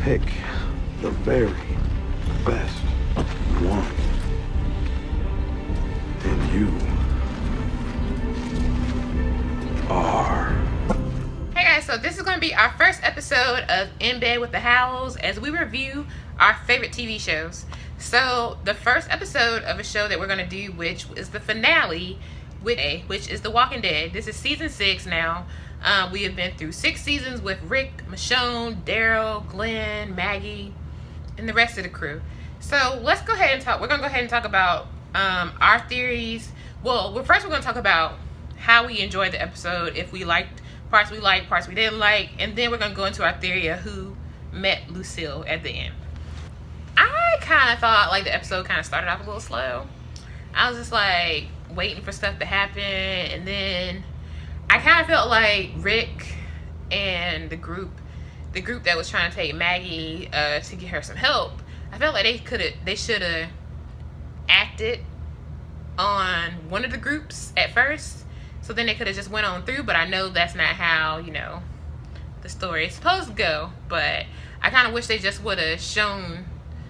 pick the very best one. And you are. Hey guys, so this is going to be our first episode of In Bed with the Howells as we review our favorite TV shows. So the first episode of a show that we're going to do, which is the finale, which is The Walking Dead. This is season 6 now. We have been through 6 seasons with Rick, Michonne, Daryl, Glenn, Maggie, and the rest of the crew. So let's go ahead and talk. We're going to go ahead and talk about our theories. Well, first we're going to talk about how we enjoyed the episode, if we liked, parts we didn't like, and then we're going to go into our theory of who met Lucille at the end. I kind of thought like the episode kind of started off a little slow. I was just like waiting for stuff to happen, and then I kind of felt like Rick and the group that was trying to take Maggie to get her some help, I felt like they should have acted on one of the groups at first, so then they could have just went on through. But I know that's not how, you know, the story is supposed to go. But I kind of wish they just would have shown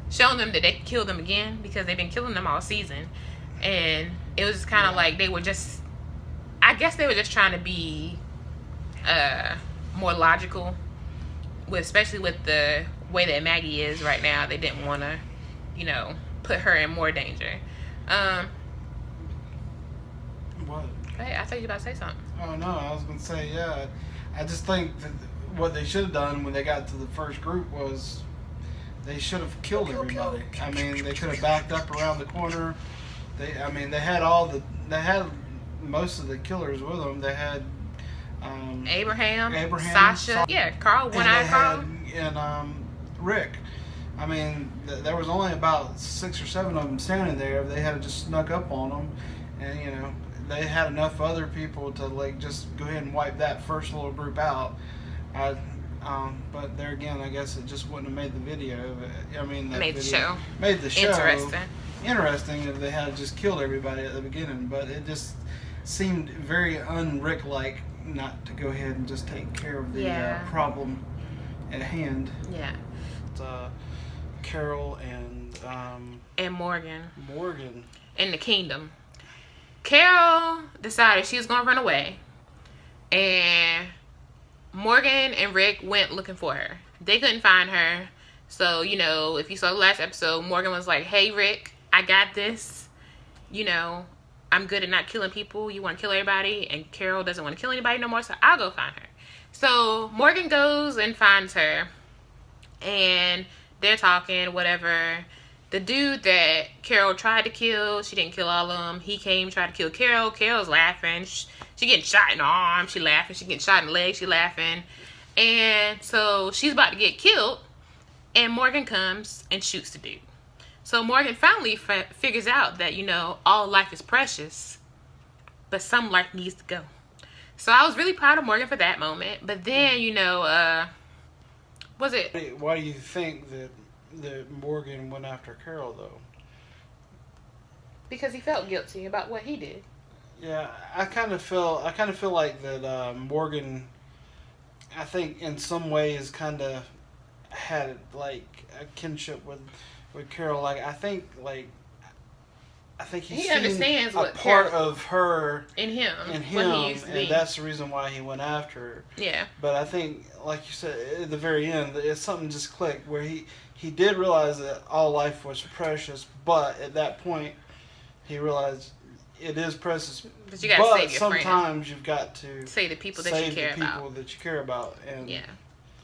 them that they could kill them again, because they've been killing them all season. And it was kind of like they were just, I guess they were just trying to be more logical, especially with the way that Maggie is right now. They didn't want to, you know, put her in more danger. What? Hey, I thought you were about to say something. Oh no, I was gonna say, yeah. I just think that what they should have done when they got to the first group was they should have killed everybody. I mean, they could have backed up around the corner. They had most of the killers with them. They had Abraham, Sasha, yeah, Carl, One-Eyed Carl, and Rick. I mean, there was only about 6 or 7 of them standing there. They had just snuck up on them, and you know, they had enough other people to like just go ahead and wipe that first little group out. But there again, I guess it just wouldn't have made the video. I mean, made the show interesting if they had just killed everybody at the beginning. But it just seemed very un-Rick-like not to go ahead and just take care of the problem at hand. Yeah. Carol and Morgan in the kingdom. Carol decided she was going to run away, and Morgan and Rick went looking for her. They couldn't find her. So, you know, if you saw the last episode, Morgan was like, hey, Rick, I got this. You know, I'm good at not killing people. You want to kill everybody. And Carol doesn't want to kill anybody no more, so I'll go find her. So Morgan goes and finds her, and they're talking, whatever. The dude that Carol tried to kill, she didn't kill all of them. He came, tried to kill Carol. Carol's laughing. She getting shot in the arm. She laughing. She getting shot in the leg. She laughing. And so she's about to get killed. And Morgan comes and shoots the dude. So Morgan finally figures out that, you know, all life is precious, but some life needs to go. So I was really proud of Morgan for that moment. But then, you know, why do you think that Morgan went after Carol though? Because he felt guilty about what he did. Yeah, I kind of feel like that Morgan, I think in some ways kind of had like a kinship with Carol. Like I think he understands a part of her in him, and that's the reason why he went after her. Yeah. But I think, like you said, at the very end, it's something just clicked where he did realize that all life was precious, but at that point, he realized it is precious. But you got to save your sometimes friend. You've got to save the people that you care about. And yeah.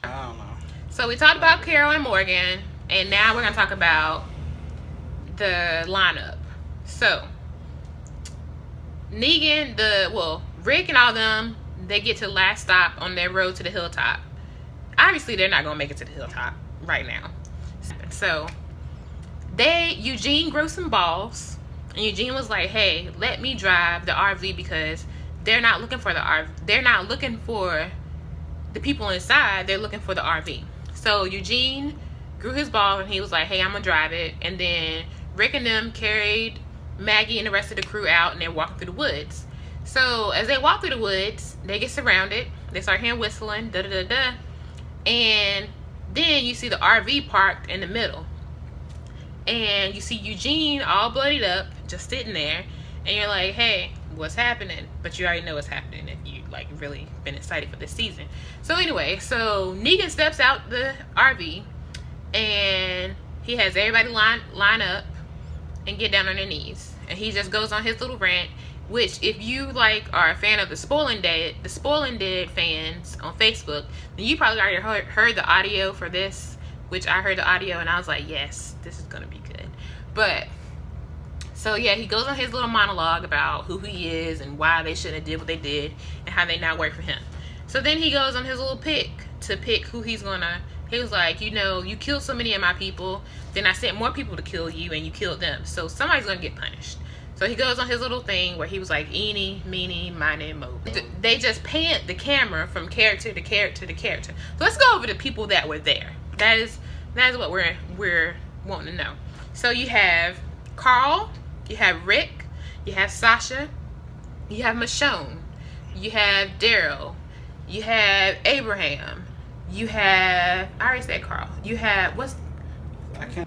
I don't know. So we talked about Carol and Morgan, and now we're gonna talk about the lineup. So Negan, Rick and all them, they get to the last stop on their road to the hilltop. Obviously, they're not gonna make it to the hilltop right now. So Eugene grew some balls, and Eugene was like, hey, let me drive the RV, because they're not looking for the RV. They're not looking for the people inside. They're looking for the RV. So Eugene grew his balls, and he was like, hey, I'm gonna drive it. And then Rick and them carried Maggie and the rest of the crew out, and they're walking through the woods. So as they walk through the woods, they get surrounded. They start hearing whistling, da da da da. And Then you see the RV parked in the middle. And you see Eugene all bloodied up, just sitting there. And you're like, hey, what's happening? But you already know what's happening if you like really been excited for this season. So anyway, so Negan steps out the RV and he has everybody line up and get down on their knees. And he just goes on his little rant, which if you like are a fan of the Spoiling Dead fans on Facebook, then you probably already heard the audio for this, which I heard the audio and I was like, yes, this is gonna be good. But so yeah, he goes on his little monologue about who he is and why they shouldn't have did what they did and how they not work for him. So then he goes on his little pick who he's gonna. He was like, you know, you killed so many of my people, then I sent more people to kill you and you killed them, so somebody's gonna get punished. So he goes on his little thing where he was like, eeny, meeny, miny, mo. They just pan the camera from character to character to character. So let's go over the people that were there. That is what we're wanting to know. So you have Carl, you have Rick, you have Sasha, you have Michonne, you have Daryl, you have Abraham, you have, I already said Carl, you have,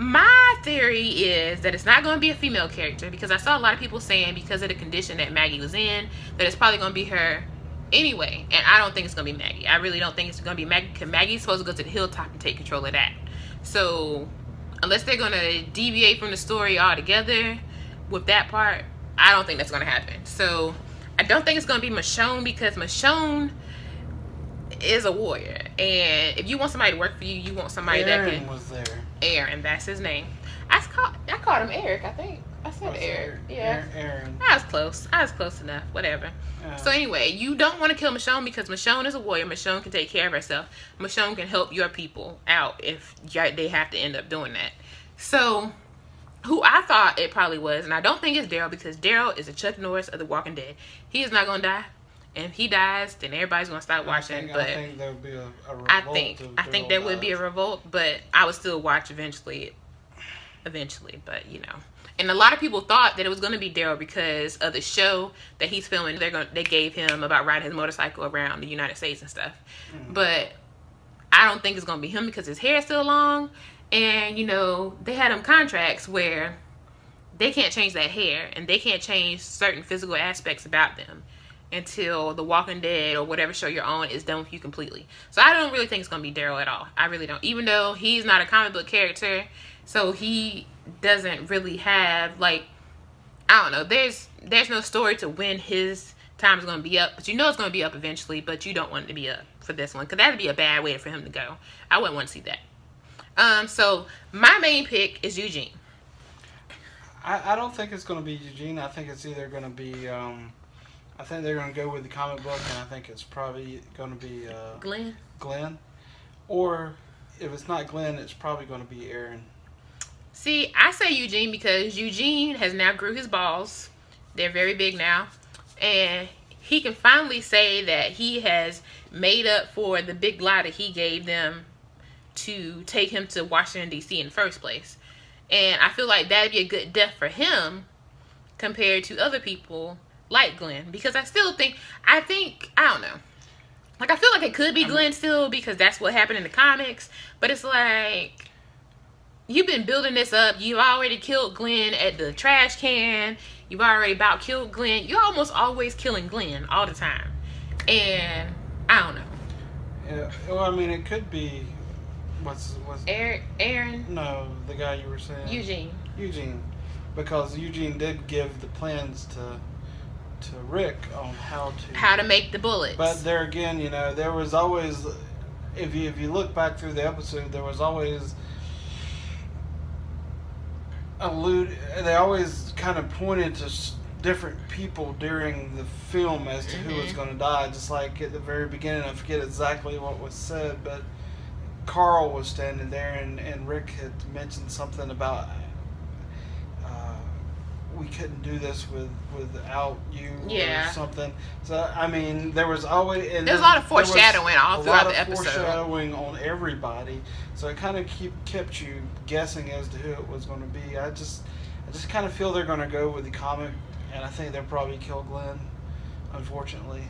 my theory is that it's not going to be a female character, because I saw a lot of people saying because of the condition that Maggie was in, that it's probably going to be her anyway. And I don't think it's going to be Maggie. I really don't think it's going to be Maggie, because Maggie's supposed to go to the hilltop and take control of that. So unless they're going to deviate from the story altogether with that part, I don't think that's going to happen. So I don't think it's going to be Michonne, because Michonne is a warrior, and if you want somebody to work for you, you want somebody that can. Was there? Aaron, that's his name. I called him Eric. I think I said Eric. Yeah, Aaron. I was close enough. Whatever. So anyway, you don't want to kill Michonne, because Michonne is a warrior. Michonne can take care of herself. Michonne can help your people out if they have to end up doing that. So who I thought it probably was, and I don't think it's Daryl, because Daryl is a Chuck Norris of The Walking Dead. He is not gonna die. And if he dies, then everybody's gonna stop watching. I think there would be a revolt. I think there would be a revolt, but I would still watch eventually. But you know, and a lot of people thought that it was gonna be Daryl because of the show that he's filming. They gave him about riding his motorcycle around the United States and stuff. But I don't think it's gonna be him, because his hair is still long, and you know they had him contracts where they can't change that hair and they can't change certain physical aspects about them until The Walking Dead or whatever show you're on is done with you completely. So I don't really think it's going to be Daryl at all. I really don't. Even though he's not a comic book character, so he doesn't really have, like, I don't know. There's no story to when his time is going to be up. But you know it's going to be up eventually, but you don't want it to be up for this one, because that would be a bad way for him to go. I wouldn't want to see that. So my main pick is Eugene. I don't think it's going to be Eugene. I think it's either going to be... I think they're going to go with the comic book, and I think it's probably going to be Glenn. Or if it's not Glenn, it's probably going to be Aaron. See, I say Eugene because Eugene has now grew his balls. They're very big now. And he can finally say that he has made up for the big lie that he gave them to take him to Washington, D.C. in the first place. And I feel like that would be a good death for him compared to other people like Glenn, because I don't know. Like, I feel like it could be Glenn still, because that's what happened in the comics. But it's like, you've been building this up. You've already killed Glenn at the trash can. You've already about killed Glenn. You're almost always killing Glenn all the time. And I don't know. Yeah, well, I mean, it could be, what's Aaron? No, the guy you were saying. Eugene. Because Eugene did give the plans to Rick on how to make the bullets. But there again, you know, there was always, if you look back through the episode, there was always they always kind of pointed to different people during the film as to who was going to die. Just like at the very beginning, I forget exactly what was said, but Carl was standing there, and Rick had mentioned something about we couldn't do this without you or something. So I mean, there was always there's a lot of foreshadowing all throughout the episode. Foreshadowing on everybody, so it kind of kept you guessing as to who it was going to be. I just kind of feel they're going to go with the comic, and I think they'll probably kill Glenn, unfortunately.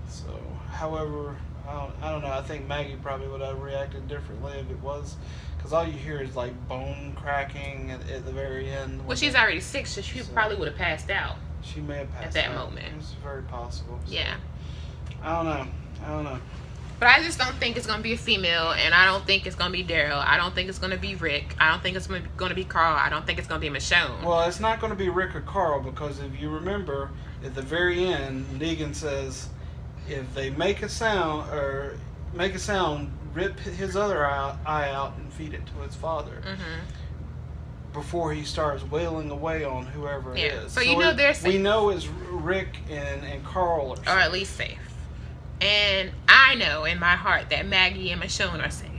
So, however, I don't know. I think Maggie probably would have reacted differently if it was, because all you hear is like bone cracking at the very end. Well, she's already sick, so she probably would have passed out. She may have passed at that out. moment. It's very possible. So. Yeah. I don't know. But I just don't think it's going to be a female, and I don't think it's going to be Daryl. I don't think it's going to be Rick. I don't think it's going to be Carl. I don't think it's going to be Michonne. Well, it's not going to be Rick or Carl, because if you remember, at the very end, Negan says, if they make a sound, rip his other eye out and feed it to its father. Mm-hmm. Before he starts wailing away on whoever it is. So you know they're safe. We know it's Rick and Carl are at least safe. And I know in my heart that Maggie and Michonne are safe.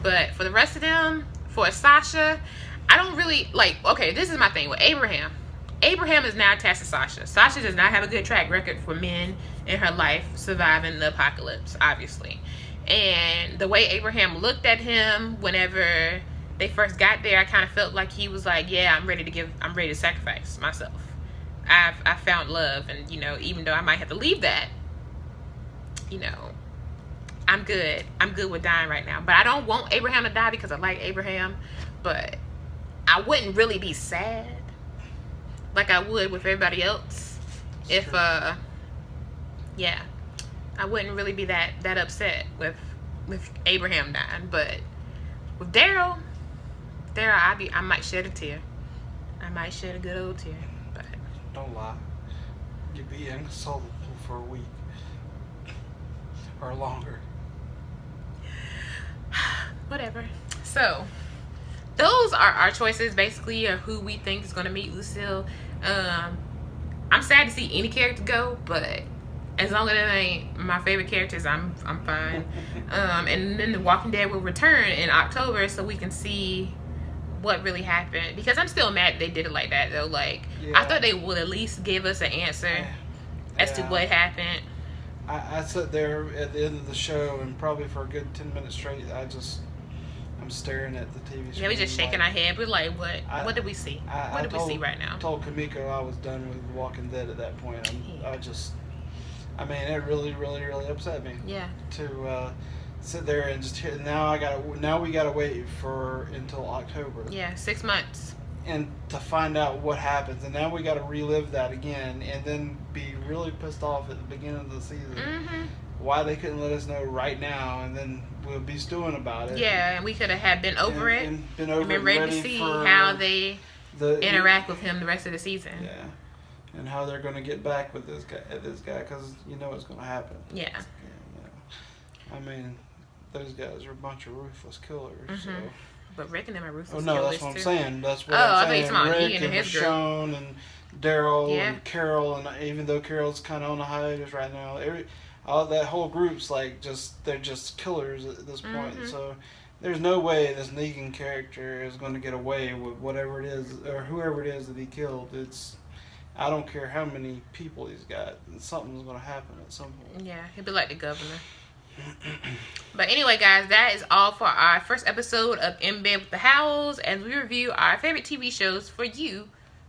But for the rest of them, for Sasha, I don't really, like, okay, this is my thing with Abraham. Abraham is now attached to Sasha. Sasha does not have a good track record for men in her life surviving the apocalypse, obviously. And the way Abraham looked at him whenever they first got there, I kind of felt like he was like, yeah, I'm ready to sacrifice myself. I found love, and, you know, even though I might have to leave that, you know, I'm good with dying right now. But I don't want Abraham to die because I like Abraham, but I wouldn't really be sad like I would with everybody else if yeah, I wouldn't really be that upset with Abraham dying. But with Daryl, I might shed a tear. I might shed a good old tear. But don't lie, you'd be inconsolable for a week or longer. Whatever. So those are our choices, basically, of who we think is going to meet Lucille. I'm sad to see any character go, but as long as it ain't my favorite characters, I'm fine. And then The Walking Dead will return in October, so we can see what really happened. Because I'm still mad they did it like that, though. Like, yeah. I thought they would at least give us an answer as to what happened. I sat there at the end of the show, and probably for a good 10 minutes straight, I'm staring at the TV screen. Yeah, we just shaking our head. We're like, what did we see? What did we see right now? I told Kamiko I was done with The Walking Dead at that point. I mean, it really, really, really upset me. Yeah. To sit there and just hear. Now we gotta wait until October. Yeah, 6 months. And to find out what happens, and now we got to relive that again, and then be really pissed off at the beginning of the season. Mm-hmm. Why they couldn't let us know right now, and then we'll be stewing about it. Yeah, and we could have been over it and been ready to see how they interact with him the rest of the season. Yeah, and how they're going to get back with this guy, because you know it's going to happen. Yeah. I mean, those guys are a bunch of ruthless killers. Mm-hmm. So. But Rick and them are ruthless Oh no, killers that's what too. I'm saying. That's what I'm I'm saying. saying. Rick and Michonne and Daryl and Carol, and even though Carol's kind of on a hiatus right now, all that whole group's like they're just killers at this point. Mm-hmm. So there's no way this Negan character is going to get away with whatever it is or whoever it is that he killed. I don't care how many people he's got. Something's going to happen at some point. Yeah, he'll be like the governor. But anyway, guys, that is all for our first episode of In Bed with the Howells, as we review our favorite TV shows for you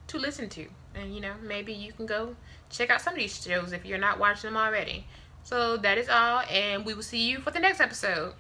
to listen to. And, you know, maybe you can go check out some of these shows if you're not watching them already. So that is all, and we will see you for the next episode.